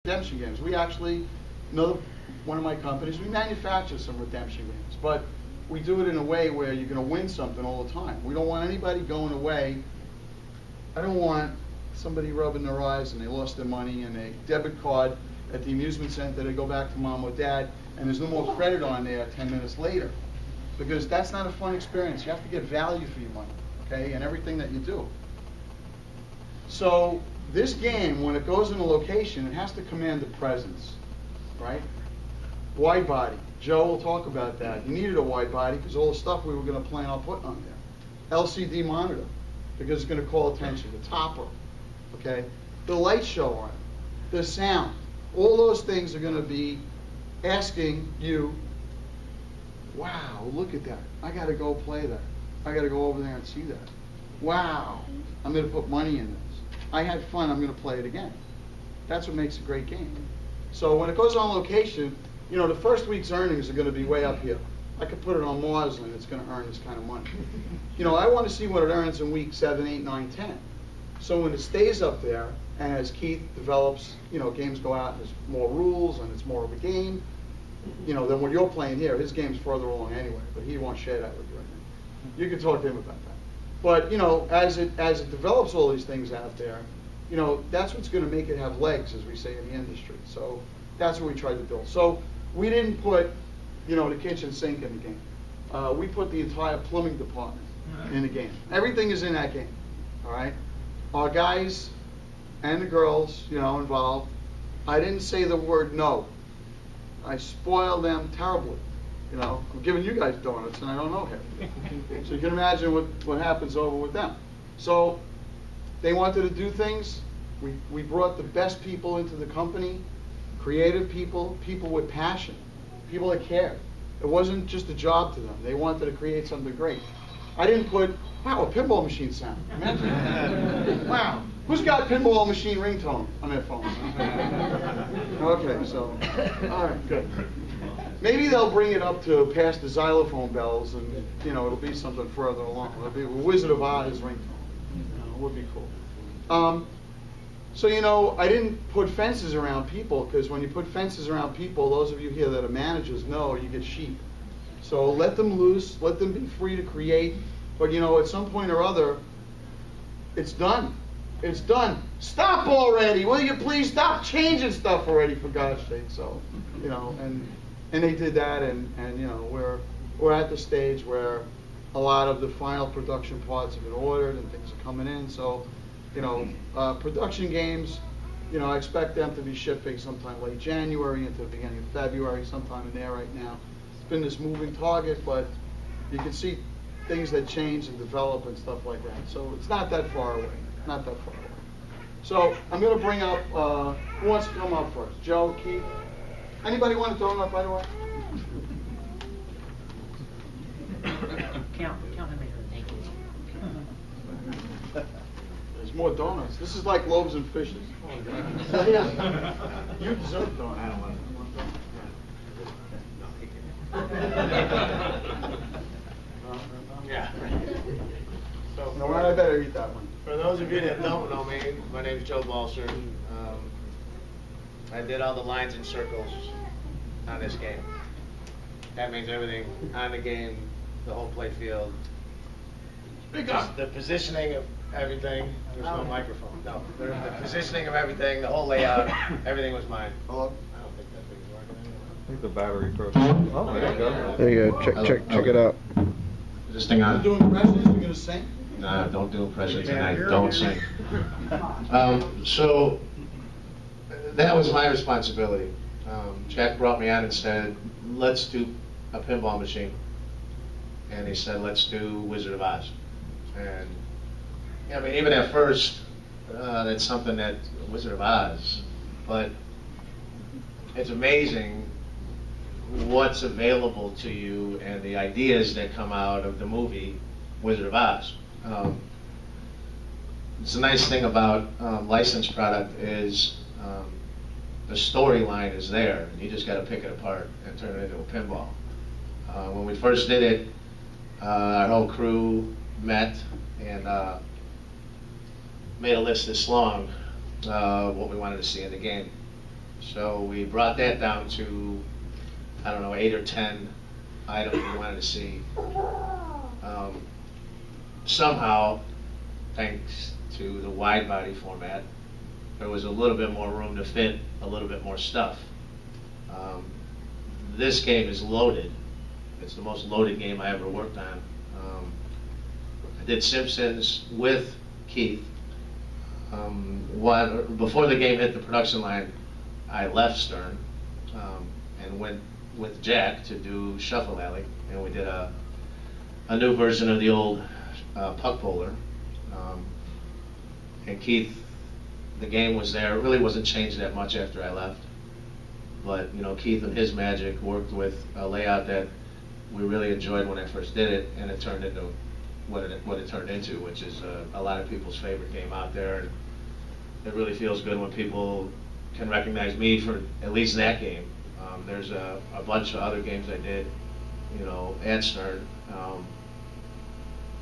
redemption games. We actually, one of my companies, we manufacture some redemption games, but we do it in a way where you're going to win something all the time. We don't want anybody going away. I don't want somebody rubbing their eyes and they lost their money and a debit card at the amusement center, they go back to mom or dad, and there's no more credit on there 10 minutes later. Because that's not a fun experience. You have to get value for your money, okay, and everything that you do. So this game, when it goes in a location, it has to command a presence, right? Wide body. Joe will talk about that. You needed a wide body because all the stuff we were going to plan on putting on there. LCD monitor, because it's going to call attention. The topper, okay? The light show on it. The sound. All those things are going to be asking you, wow, look at that. I got to go play that. I got to go over there and see that. Wow, I'm going to put money in this. I had fun, I'm going to play it again. That's what makes a great game. So when it goes on location, you know, the first week's earnings are going to be way up here. I could put it on Mars and it's going to earn this kind of money. You know, I want to see what it earns in week 7, 8, 9, 10. So when it stays up there, and as Keith develops, you know, games go out and there's more rules and it's more of a game, you know, than what you're playing here. His game's further along anyway, but he won't share that with you right now. You can talk to him about that. But, you know, as it develops all these things out there, you know, that's what's going to make it have legs, as we say in the industry. So that's what we tried to build. So we didn't put, you know, the kitchen sink in the game. We put the entire plumbing department in the game. Everything is in that game, all right? Our guys and the girls, you know, involved, I didn't say the word no. I spoil them terribly. You know, I'm giving you guys donuts and I don't know him. So you can imagine what happens over with them. So they wanted to do things. We brought the best people into the company, creative people, people with passion, people that cared. It wasn't just a job to them. They wanted to create something great. I didn't put, wow, a pinball machine sound. Imagine. Wow. Who's got pinball machine ringtone on their phone? Okay, so, all right, good. Maybe they'll bring it up to past the xylophone bells and, you know, it'll be something further along. It'll be a Wizard of Oz ringtone. It would be cool. So, you know, I didn't put fences around people because when you put fences around people, those of you here that are managers know you get sheep. So let them loose, let them be free to create, but, you know, at some point or other, it's done. It's done. Stop already. Will you please stop changing stuff already, for God's sake? So, you know, and they did that, and you know, we're at the stage where a lot of the final production parts have been ordered and things are coming in. So, you know, production games, you know, I expect them to be shipping sometime late January into the beginning of February, sometime in there right now. It's been this moving target, but you can see things that change and develop and stuff like that. So it's not that far away. Not that far away. So I'm going to bring up, who wants to come up first? Joe, Keith? Anybody want a donut, by the way? Count how many are naked. There's more donuts. This is like loaves and fishes. You deserve donuts. I don't want Yeah. So no, I better eat that one. For those of you that don't know me, my name is Joe Balcer. I did all the lines and circles on this game. That means everything on the game, the whole play field. Speak up. The positioning of everything. There's no microphone. No. The positioning of everything, the whole layout, everything was mine. Hello? I don't think that thing's working anymore. I think the battery broke. Oh, there you go. There you go. Check it out. Is this thing You're on? doing impressions? You're going to sing? No, don't do impressions tonight. Don't sing. So that was my responsibility. Jack brought me on and said, let's do a pinball machine. And he said, let's do Wizard of Oz. And I mean, even at first, that's something that, Wizard of Oz, but it's amazing what's available to you and the ideas that come out of the movie Wizard of Oz. It's a nice thing about licensed product is the storyline is there. You just got to pick it apart and turn it into a pinball. When we first did it, our whole crew met and made a list this long what we wanted to see in the game. So we brought that down to, I don't know, 8 or 10 items we wanted to see. Somehow, thanks to the wide body format, there was a little bit more room to fit a little bit more stuff. This game is loaded. It's the most loaded game I ever worked on. I did Simpsons with Keith. Before the game hit the production line, I left Stern and went with Jack to do Shuffle Alley, and we did a new version of the old puck bowler. And Keith, the game was there. It really wasn't changed that much after I left. But Keith and his magic worked with a layout that we really enjoyed when I first did it, and it turned into what it turned into, which is a lot of people's favorite game out there. And it really feels good when people can recognize me for at least that game. There's a bunch of other games I did, at Stern.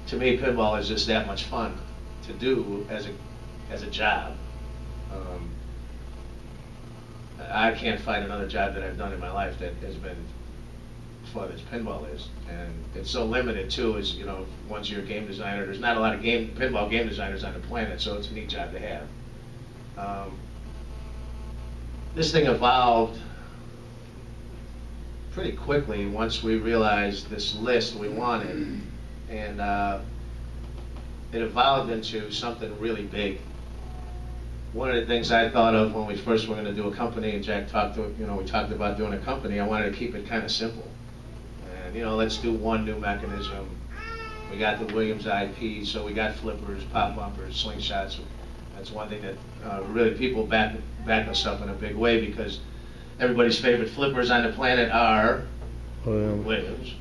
To me, pinball is just that much fun to do as a job. I can't find another job that I've done in my life that has been fun as pinball is, and it's so limited too. Is once you're a game designer, there's not a lot of pinball game designers on the planet, so it's a neat job to have. This thing evolved pretty quickly once we realized this list we wanted, and it evolved into something really big. One of the things I thought of when we first were going to do a company, and Jack we talked about doing a company, I wanted to keep it kind of simple. And let's do one new mechanism. We got the Williams IP, so we got flippers, pop bumpers, slingshots. That's one thing that really people back us up in a big way, because everybody's favorite flippers on the planet are Williams.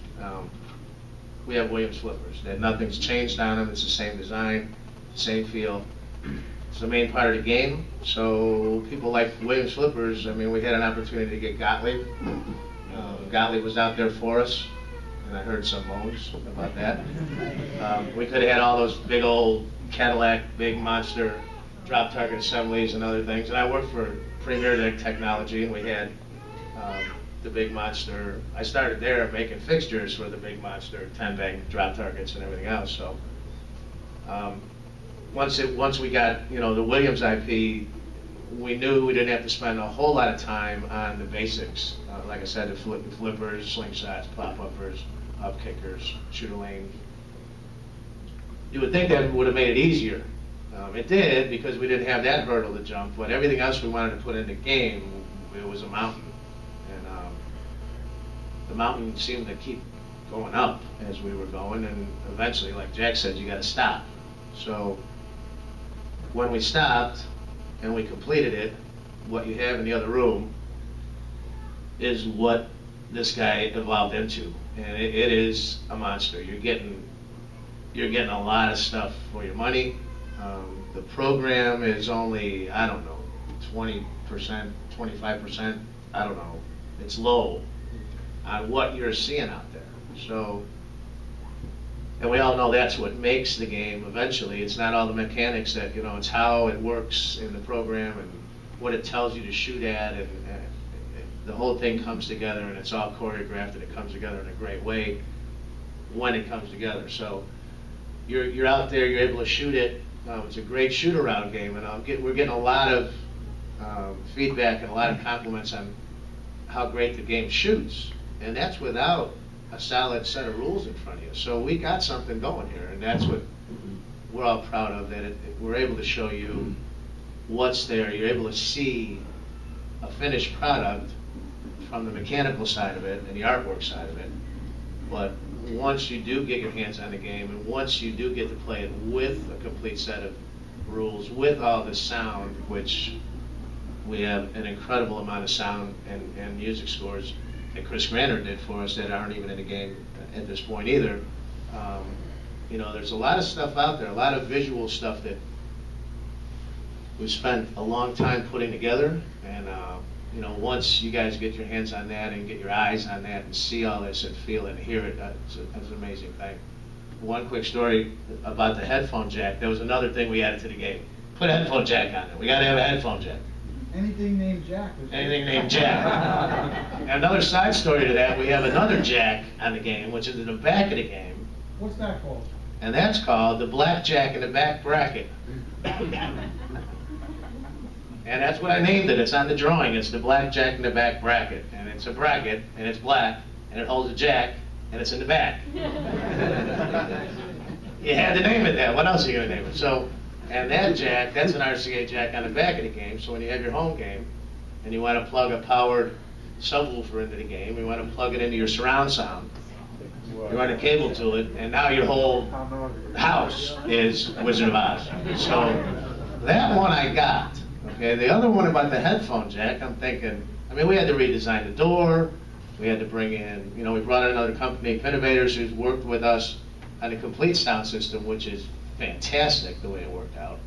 We have Williams flippers. Nothing's changed on them. It's the same design, same feel. It's the main part of the game. So people like Williams flippers. I mean, we had an opportunity to get Gottlieb. Gottlieb was out there for us, and I heard some moans about that. We could have had all those big old Cadillac, big monster drop target assemblies and other things. And I worked for Premier Technology, and we had the big monster. I started there making fixtures for the big monster 10-bag drop targets and everything else. So once we got the Williams IP, we knew we didn't have to spend a whole lot of time on the basics. Like I said, the flippers, slingshots, pop uppers, up kickers, shooter lane. You would think that would have made it easier. It did, because we didn't have that hurdle to jump, but everything else we wanted to put in the game, it was a mountain. And the mountain seemed to keep going up as we were going, and eventually, like Jack said, you got to stop. So when we stopped and we completed it, what you have in the other room is what this guy evolved into, and it is a monster. You're getting a lot of stuff for your money. The program is only, I don't know, 20%, 25%, I don't know. It's low on what you're seeing out there. So, and we all know that's what makes the game eventually. It's not all the mechanics that, it's how it works in the program and what it tells you to shoot at, and the whole thing comes together, and it's all choreographed, and it comes together in a great way when it comes together. So you're out there, you're able to shoot it. It's a great shoot-around game, and we're getting a lot of feedback and a lot of compliments on how great the game shoots, and that's without a solid set of rules in front of you. So we got something going here, and that's what we're all proud of, that we're able to show you what's there. You're able to see a finished product from the mechanical side of it and the artwork side of it. But once you do get your hands on the game, and once you do get to play it with a complete set of rules, with all the sound, which we have an incredible amount of sound and music scores that Chris Granner did for us that aren't even in the game at this point either. There's a lot of stuff out there, a lot of visual stuff that we've spent a long time putting together, and once you guys get your hands on that and get your eyes on that and see all this and feel it and hear it, that's an amazing thing. One quick story about the headphone jack. There was another thing we added to the game. Put a headphone jack on there. We got to have a headphone jack. Anything named Jack. Anything named Jack. And another side story to that, we have another Jack on the game, which is in the back of the game, What's that called? and that's called the blackjack in the back bracket. And that's what I named it. It's on the drawing. It's the blackjack in the back bracket. And it's a bracket, and it's black, and it holds a jack, and it's in the back. You had to name it that. What else are you going to name it? So, and that jack, that's an RCA jack on the back of the game. So when you have your home game, and you want to plug a powered subwoofer into the game, you want to plug it into your surround sound, you run a cable to it, and now your whole house is Wizard of Oz. So that one I got. Okay, the other one about the headphone jack, I'm thinking, I mean, we had to redesign the door. We had to bring in, you know, we brought in another company, Pinball, who's worked with us on the complete sound system, which is fantastic the way it worked out.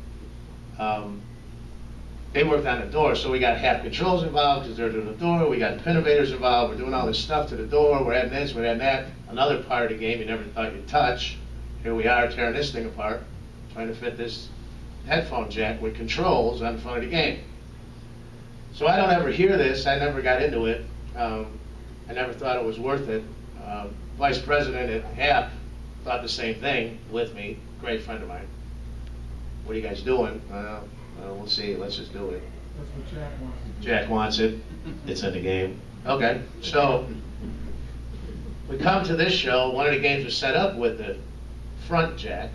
They worked on the door, so we got half controls involved because they're doing the door. We got pin invaders involved. We're doing all this stuff to the door. We're adding this, we're adding that. Another part of the game you never thought you'd touch. Here we are tearing this thing apart, trying to fit this headphone jack with controls on the front of the game. So I don't ever hear this. I never got into it. I never thought it was worth it. Vice President at HAP thought the same thing with me. Great friend of mine. What are you guys doing? We'll see. Let's just do it. That's what Jack wants. Jack wants it. It's in the game. Okay. So we come to this show. One of the games was set up with the front jack.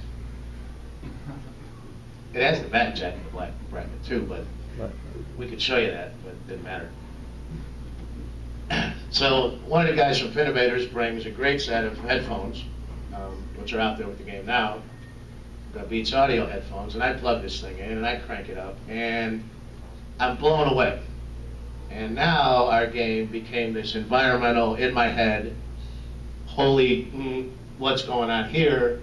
It has the back jack in the black bracket too, but we could show you that, but it didn't matter. So one of the guys from Pinball brings a great set of headphones, which are out there with the game now, the Beats Audio headphones, and I plug this thing in and I crank it up, and I'm blown away. And now our game became this environmental, in my head, holy, what's going on here?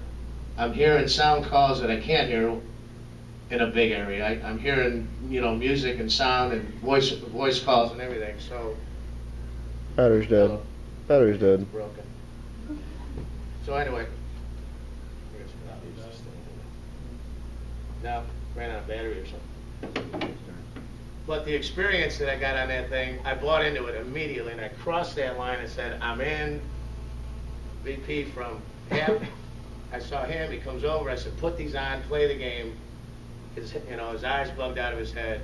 I'm hearing sound calls that I can't hear in a big area. I'm hearing, you know, music and sound and voice calls and everything. So Battery's dead. Battery's dead. Broken. So anyway, now ran out of battery or something. But the experience that I got on that thing, I bought into it immediately, and I crossed that line and said, I'm in. VP from HAP. I saw him. He comes over. I said, put these on, play the game. His eyes bugged out of his head.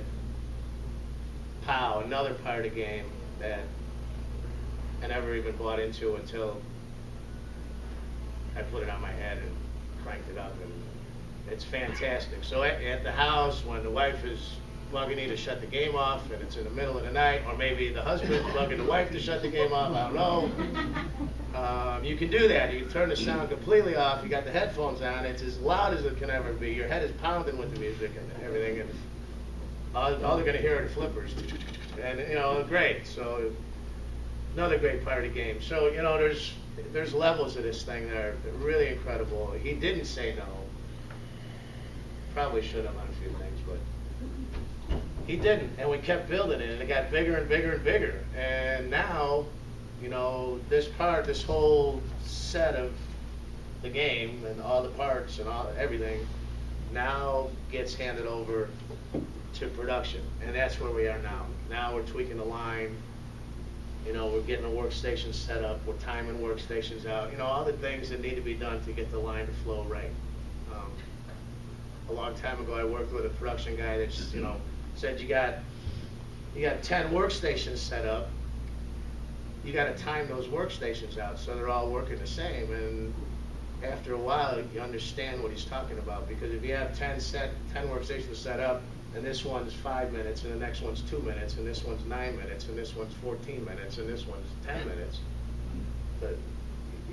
Pow, another part of the game that I never even bought into until I put it on my head and cranked it up, and it's fantastic. So at the house, when the wife is bugging you to shut the game off, and it's in the middle of the night, or maybe the husband's bugging the wife to shut the game off, I don't know. You can do that. You can turn the sound completely off. You got the headphones on. It's as loud as it can ever be. Your head is pounding with the music and everything, and all they're going to hear are the flippers. And great. So another great part of the game. So there's levels of this thing that are really incredible. He didn't say no. Probably should have on a few things, but he didn't. And we kept building it, and it got bigger and bigger and bigger. And now, this whole set of the game and all the parts and everything now gets handed over to production, and that's where we are now. Now we're tweaking the line. We're getting the workstation set up. We're timing workstations out. All the things that need to be done to get the line to flow right. A long time ago, I worked with a production guy that said you got 10 workstations set up. You got to time those workstations out so they're all working the same. And after a while, you understand what he's talking about, because if you have 10 workstations set up, and this one's 5 minutes, and the next one's 2 minutes, and this one's 9 minutes, and this one's 14 minutes, and this one's 10 minutes, but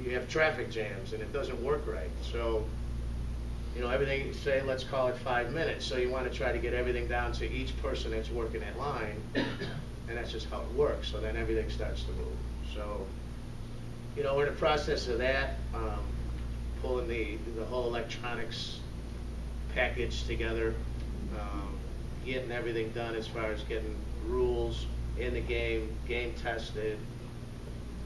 you have traffic jams, and it doesn't work right. So, everything, say, let's call it 5 minutes. So you want to try to get everything down to each person that's working that line, and that's just how it works. So then everything starts to move. So, we're in the process of that, pulling the whole electronics package together, getting everything done as far as getting rules in the game tested.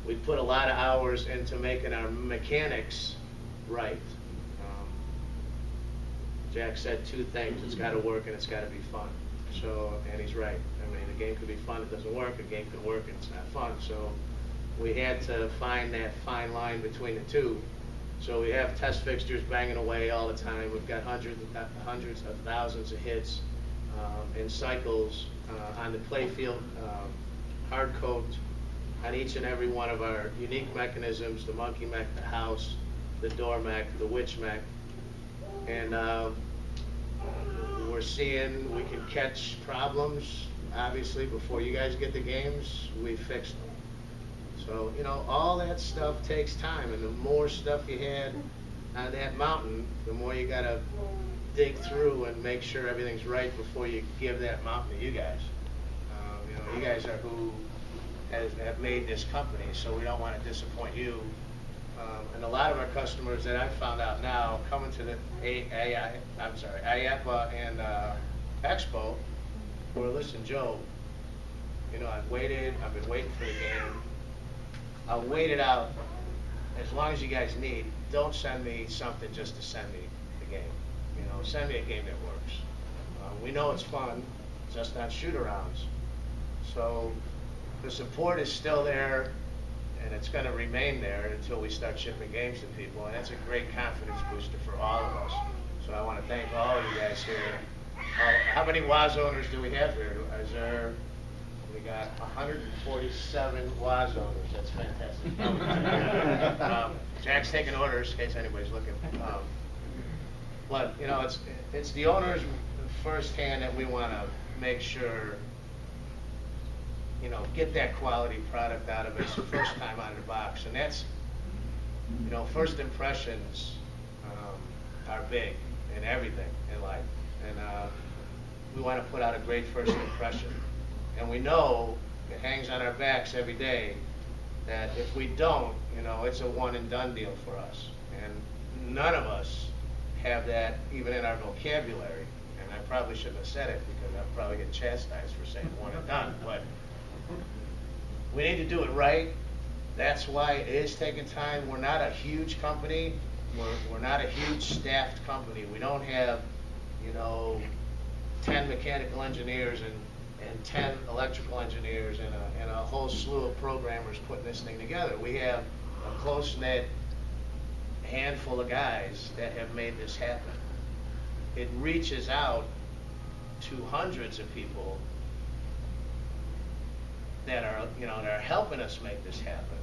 We put a lot of hours into making our mechanics right. Jack said two things: it's got to work and it's got to be fun. So, and he's right. I mean, game could be fun, it doesn't work. A game could work and it's not fun. So we had to find that fine line between the two. So we have test fixtures banging away all the time. We've got hundreds of thousands of hits and cycles on the playfield, hard coat on each and every one of our unique mechanisms, the monkey mech, the house, the door mech, the witch mech. And we're seeing we can catch problems, obviously, before you guys get the games, we fix them. So, you know, all that stuff takes time, and the more stuff you had on that mountain, the more you gotta dig through and make sure everything's right before you give that mountain to you guys. You know, you guys are who have made this company, so we don't want to disappoint you. And a lot of our customers that I've found out now coming to the IAPA and Expo, were, listen, Joe, you know, I've been waiting for the game. I'll wait it out as long as you guys need. Don't send me something just to send me the game. You know, send me a game that works. We know it's fun, just not shoot-arounds. So the support is still there, and it's going to remain there until we start shipping games to people, and that's a great confidence booster for all of us. So I want to thank all of you guys here. How many WAS owners do we have here? We got 147 WAS owners. That's fantastic. Jack's taking orders in case anybody's looking. But you know, it's the owners firsthand that we want to make sure, you know, get that quality product out of it. It's the first time out of the box, and that's, you know, first impressions are big in everything in life, and we want to put out a great first impression. And we know it hangs on our backs every day that if we don't, you know, it's a one and done deal for us. And none of us have that even in our vocabulary. And I probably shouldn't have said it because I'll probably get chastised for saying one and done. But we need to do it right. That's why it is taking time. We're not a huge company. We're not a huge staffed company. We don't have, you know, 10 mechanical engineers and 10 electrical engineers and a whole slew of programmers putting this thing together. We have a close-knit handful of guys that have made this happen. It reaches out to hundreds of people that are, you know, that are helping us make this happen.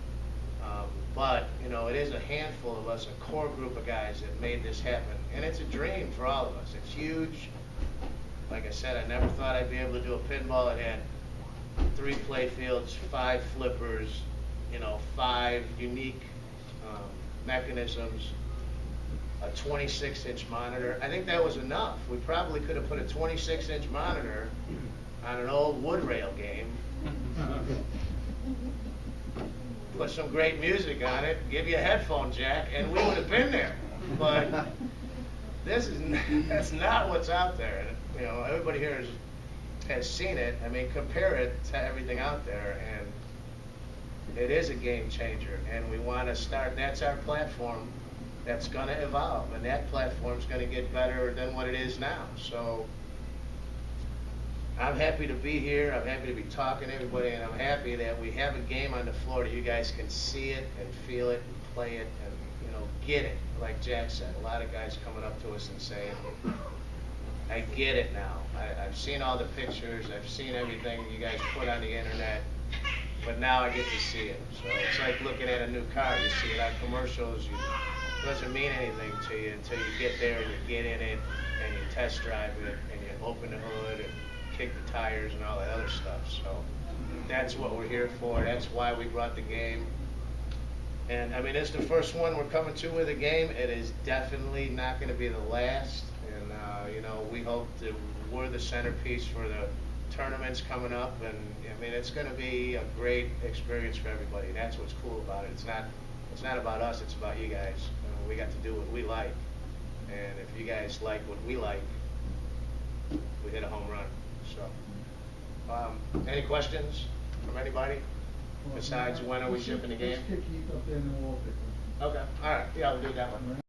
But, you know, it is a handful of us, a core group of guys that made this happen. And it's a dream for all of us. It's huge. Like I said, I never thought I'd be able to do a pinball. It had 3 play fields, 5 flippers, you know, 5 unique mechanisms, a 26-inch monitor. I think that was enough. We probably could have put a 26-inch monitor on an old wood rail game, put some great music on it, give you a headphone jack, and we would have been there. But that's not what's out there. You know, everybody here has seen it. I mean, compare it to everything out there, and it is a game changer. And we want to start. That's our platform. That's going to evolve, and that platform's going to get better than what it is now. So I'm happy to be here. I'm happy to be talking to everybody, and I'm happy that we have a game on the floor that you guys can see it and feel it and play it and, you know, get it. Like Jack said, a lot of guys coming up to us and saying, I get it now. I've seen all the pictures. I've seen everything you guys put on the internet, but now I get to see it. So it's like looking at a new car. You see it on commercials. It doesn't mean anything to you until you get there and you get in it and you test drive it and you open the hood and kick the tires and all that other stuff. So that's what we're here for. That's why we brought the game. And I mean, it's the first one we're coming to with a game. It is definitely not going to be the last. And you know, we hope that we're the centerpiece for the tournaments coming up. And I mean, it's going to be a great experience for everybody. That's what's cool about it. It's not about us. It's about you guys. We got to do what we like. And if you guys like what we like, we hit a home run. So, any questions from anybody? Besides, when are we shipping the game? Okay, all right, yeah, we'll do that one.